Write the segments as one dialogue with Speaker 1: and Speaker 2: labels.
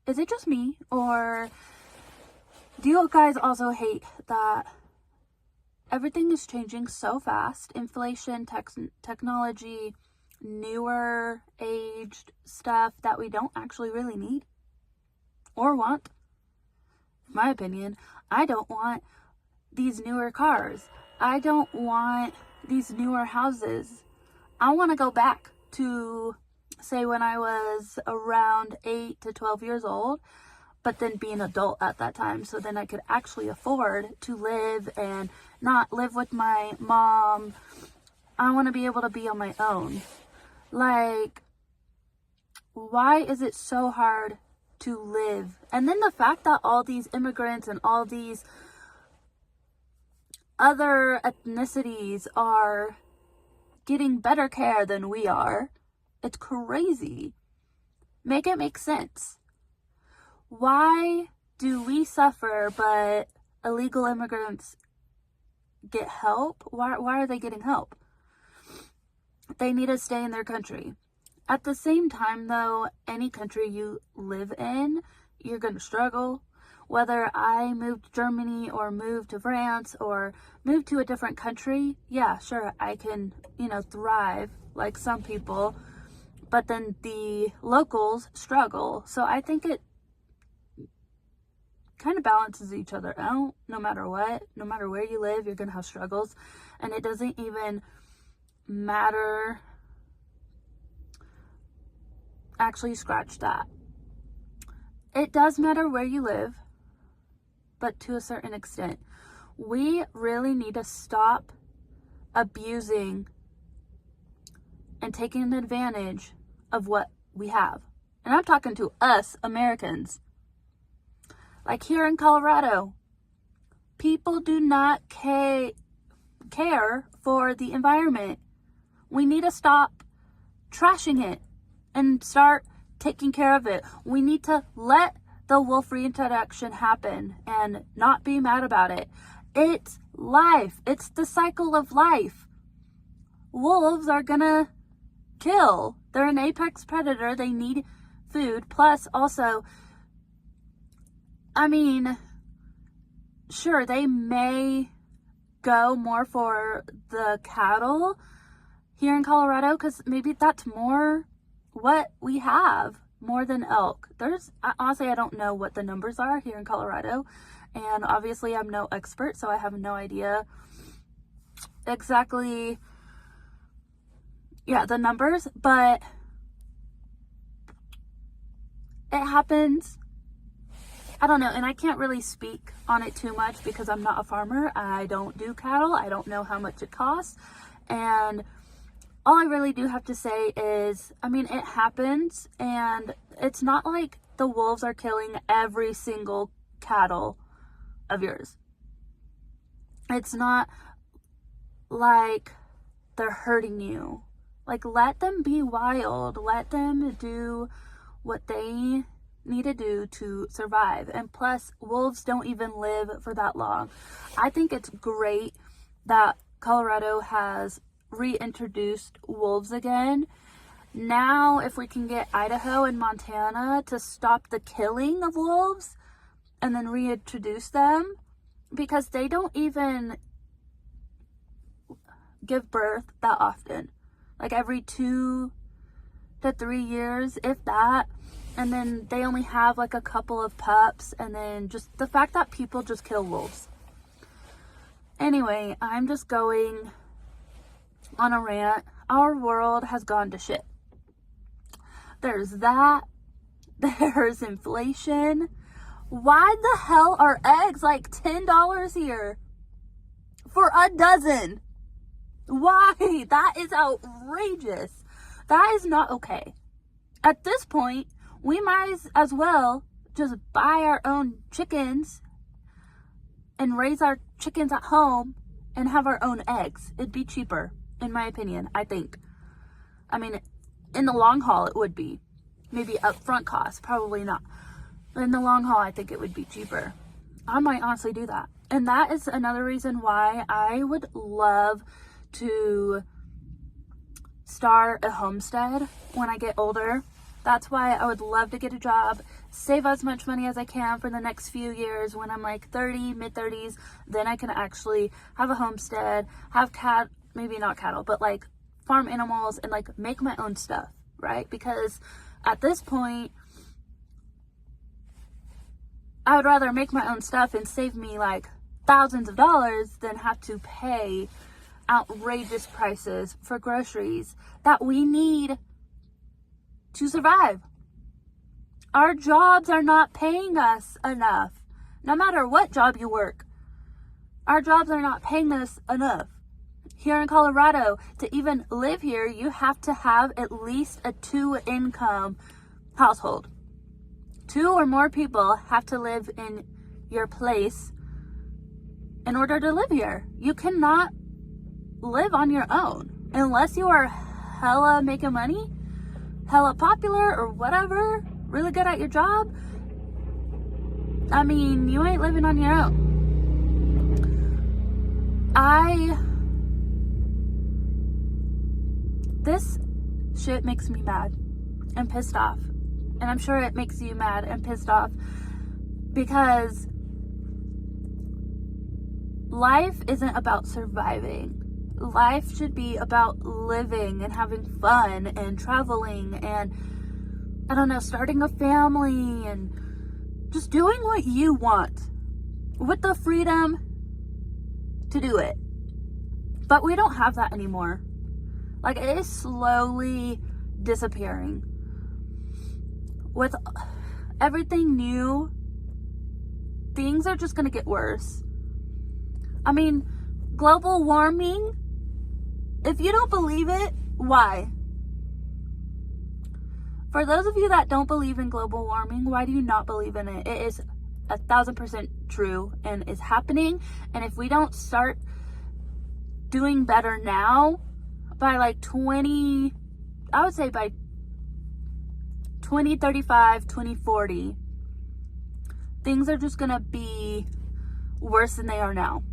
Speaker 1: is it just me, or do you guys also hate that everything is changing so fast? Inflation, technology, newer aged stuff that we don't actually really need or want. In my opinion, I don't want these newer cars. I don't want these newer houses. I want to go back to, say, when I was around 8 to 12 years old, but then be an adult at that time, so then I could actually afford to live and not live with my mom. I want to be able to be on my own. Like, why is it so hard to live? And then the fact that all these immigrants and all these other ethnicities are getting better care than we are, it's crazy. Make it make sense. Why do we suffer but illegal immigrants get help? Why are they getting help? They need to stay in their country. At the same time, though, any country you live in, you're going to struggle. Whether I moved to Germany or moved to France or moved to a different country, yeah, sure, I can, thrive like some people. But then the locals struggle. So I think it kind of balances each other out. No matter what, no matter where you live, you're going to have struggles. And it doesn't even matter. Actually, scratch that. It does matter where you live, but to a certain extent. We really need to stop abusing and taking advantage of what we have. And I'm talking to us Americans. Like here in Colorado, people do not care for the environment. We need to stop trashing it and start taking care of it. We need to let the wolf reintroduction happen and not be mad about it. It's life. It's the cycle of life. Wolves are gonna kill. They're an apex predator. They need food. Plus, also, sure, they may go more for the cattle here in Colorado because maybe that's more what we have, more than elk. Honestly, I don't know what the numbers are here in Colorado, and obviously I'm no expert, so I have no idea exactly the numbers, but it happens. I don't know, and I can't really speak on it too much because I'm not a farmer. I don't do cattle. I don't know how much it costs, and all I really do have to say is, it happens, and it's not like the wolves are killing every single cattle of yours. It's not like they're hurting you. Like, let them be wild. Let them do what they need to do to survive. And plus, wolves don't even live for that long. I think it's great that Colorado has reintroduced wolves again. Now, if we can get Idaho and Montana to stop the killing of wolves and then reintroduce them, because they don't even give birth that often, like every 2 to 3 years, if that, and then they only have like a couple of pups, and then just the fact that people just kill wolves. Anyway, I'm just going on a rant. Our world has gone to shit. There's that. There's inflation. Why the hell are eggs like $10 here for a dozen? Why? That is outrageous. That is not okay. At this point, we might as well just buy our own chickens and raise our chickens at home and have our own eggs. It'd be cheaper, in my opinion, I think. In the long haul, it would be. Maybe upfront cost, probably not. But in the long haul, I think it would be cheaper. I might honestly do that. And that is another reason why I would love to start a homestead when I get older. That's why I would love to get a job, save as much money as I can for the next few years. When I'm like 30, mid-30s, then I can actually have a homestead, have maybe not cattle, but like farm animals and like make my own stuff, right? Because at this point, I would rather make my own stuff and save me like thousands of dollars than have to pay outrageous prices for groceries that we need to survive. Our jobs are not paying us enough. No matter what job you work, our jobs are not paying us enough. Here in Colorado, to even live here, you have to have at least a 2-income household. 2 or more people have to live in your place in order to live here. You cannot live on your own unless you are hella making money, hella popular or whatever, really good at your job. I mean, you ain't living on your own. This shit makes me mad and pissed off. And I'm sure it makes you mad and pissed off, because life isn't about surviving. Life should be about living and having fun and traveling and, I don't know, starting a family and just doing what you want with the freedom to do it. But we don't have that anymore. Like, it is slowly disappearing. With everything new, things are just going to get worse. I mean, global warming, if you don't believe it, why? For those of you that don't believe in global warming, why do you not believe in it? It is 1,000% true and is happening. And if we don't start doing better now, by like 2035, 2040, things are just gonna be worse than they are now.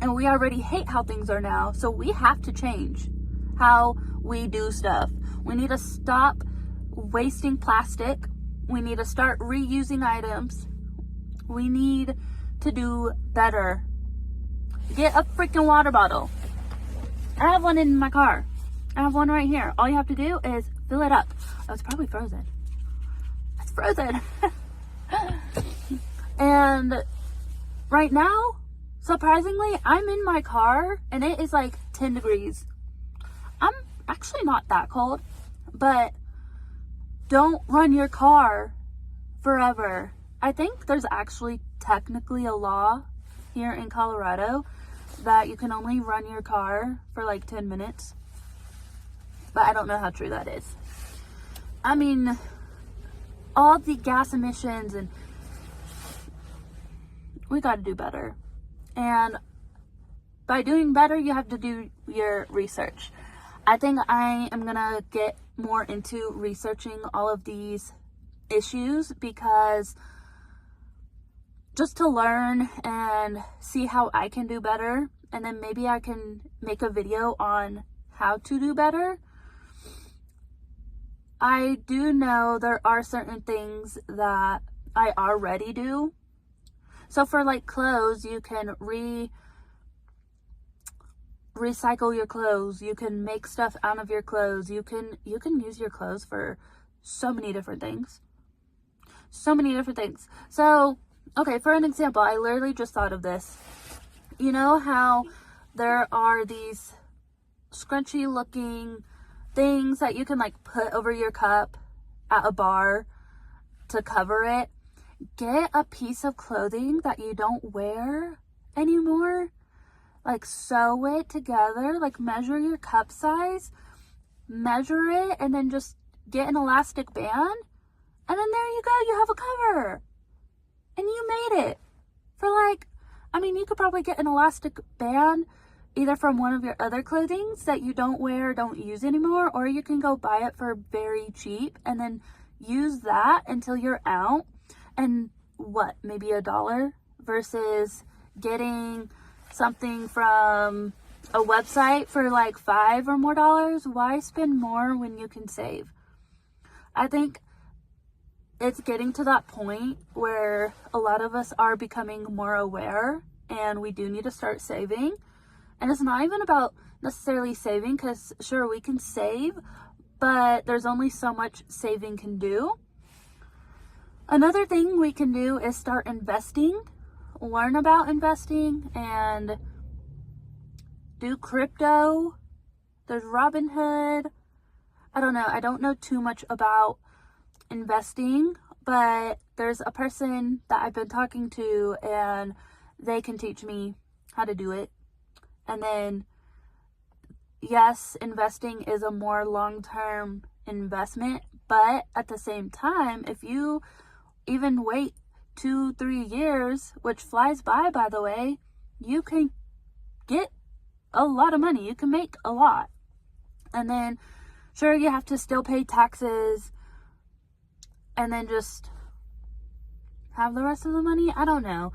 Speaker 1: And we already hate how things are now, so we have to change how we do stuff. We need to stop wasting plastic. We need to start reusing items. We need to do better. Get a freaking water bottle. I have one in my car. I have one right here. All you have to do is fill it up. Oh, it's probably frozen. It's frozen. And right now, surprisingly, I'm in my car and it is like 10 degrees. I'm actually not that cold, but don't run your car forever. I think there's actually technically a law here in Colorado that you can only run your car for like 10 minutes. But I don't know how true that is. I mean, all the gas emissions, and we got to do better. And by doing better, you have to do your research. I think I am going to get more into researching all of these issues, because just to learn and see how I can do better, and then maybe I can make a video on how to do better. I do know there are certain things that I already do. So for like clothes, you can recycle your clothes. You can make stuff out of your clothes. You can use your clothes for so many different things. So many different things. So, okay, for an example, I literally just thought of this. You know how there are these scrunchy looking things that you can like put over your cup at a bar to cover it? Get a piece of clothing that you don't wear anymore, like sew it together, like measure your cup size, measure it, and then just get an elastic band, and then there you go, you have a cover. And you made it for like, I mean, you could probably get an elastic band either from one of your other clothings that you don't wear, don't use anymore, or you can go buy it for very cheap and then use that until you're out. And what, maybe $1 versus getting something from a website for like $5 or more. Why spend more when you can save? I think it's getting to that point where a lot of us are becoming more aware, and we do need to start saving. And it's not even about necessarily saving, because sure, we can save, but there's only so much saving can do. Another thing we can do is start investing, learn about investing, and do crypto. There's Robinhood. I don't know. I don't know too much about investing, but there's a person that I've been talking to, and they can teach me how to do it. And then, yes, investing is a more long-term investment, but at the same time, if you even wait 2-3 years, which flies by the way, you can get a lot of money. You can make a lot. And then, sure, you have to still pay taxes, and then just have the rest of the money. I don't know.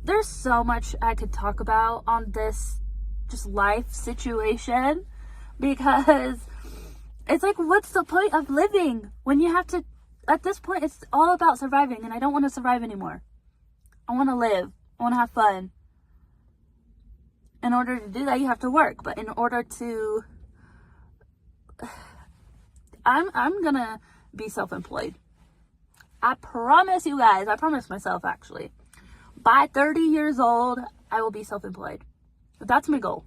Speaker 1: There's so much I could talk about on this just life situation, because it's like, what's the point of living when you have to, at this point, it's all about surviving, and I don't want to survive anymore. I want to live. I want to have fun. In order to do that, you have to work, but in order to, I'm gonna be self-employed. I promise you guys, I promise myself actually, by 30 years old, I will be self-employed. That's my goal.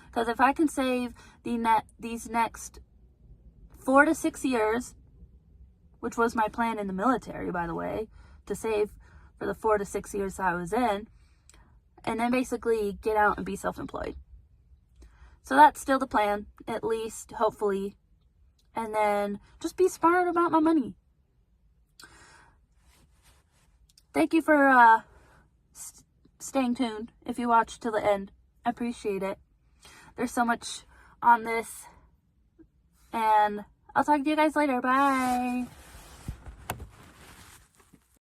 Speaker 1: Because if I can save these next 4 to 6 years, which was my plan in the military, by the way, to save for the 4 to 6 years I was in, and then basically get out and be self-employed. So that's still the plan, at least, hopefully. And then just be smart about my money. Thank you for staying tuned if you watched till the end. I appreciate it. There's so much on this. And I'll talk to you guys later. Bye.